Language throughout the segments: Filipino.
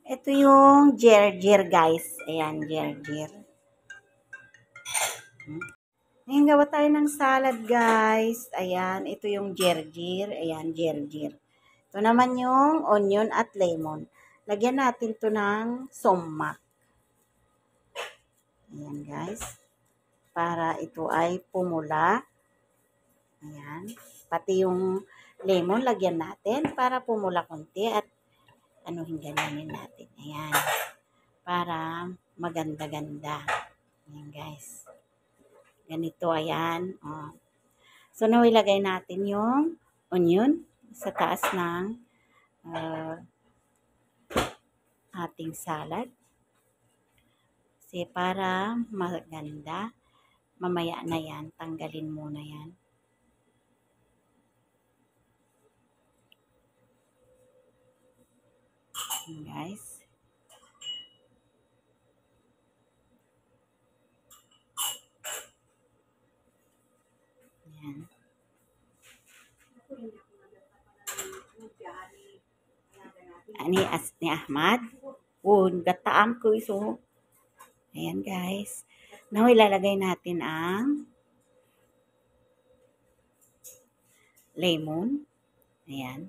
Ito yung gerger guys. Ayan, gerger. Ngayon gawa tayo ng salad guys. Ayan, ito yung gerger. Ayan, gerger. Ito naman yung onion at lemon. Lagyan natin to ng sumak. Ayan guys. Para ito ay pumula. Ayan. Pati yung lemon, lagyan natin para pumula konti at anuhin ganyanin natin. Ayan. Para maganda-ganda. Ayan guys. Ganito, ayan. Oh. So, now ilagay natin yung onion sa taas ng ating salad. Kasi para maganda, mamaya na yan, tanggalin muna yan. Ayan guys. Ayan. Ni Ahmad. Gataam ko iso. Ayan guys. Now ilalagay natin ang lemon. Ayan.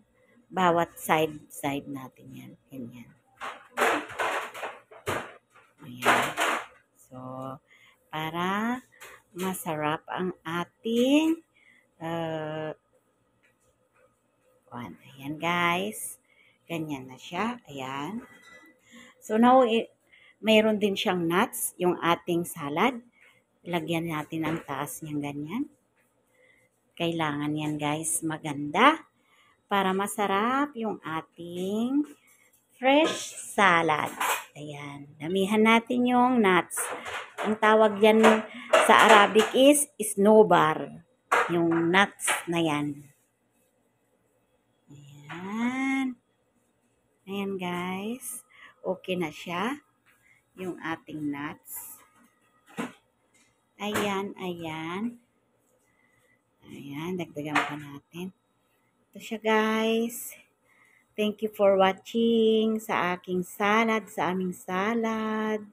Bawat side natin yan. Ganyan. Ayan. So, para masarap ang ating ayan guys. Ganyan na siya. Ayan. So, now, mayroon din siyang nuts, yung ating salad. Lagyan natin ang taas niyang ganyan. Kailangan yan guys maganda para masarap yung ating fresh salad. Ayan. Damihan natin yung nuts. Ang tawag yan sa Arabic is snowbar. Yung nuts na yan. Ayan. Ayan guys. Okay na siya. Yung ating nuts. Ayan, ayan. Ayan, dagdagan pa natin. Ito siya guys. Thank you for watching sa aking salad, sa aming salad.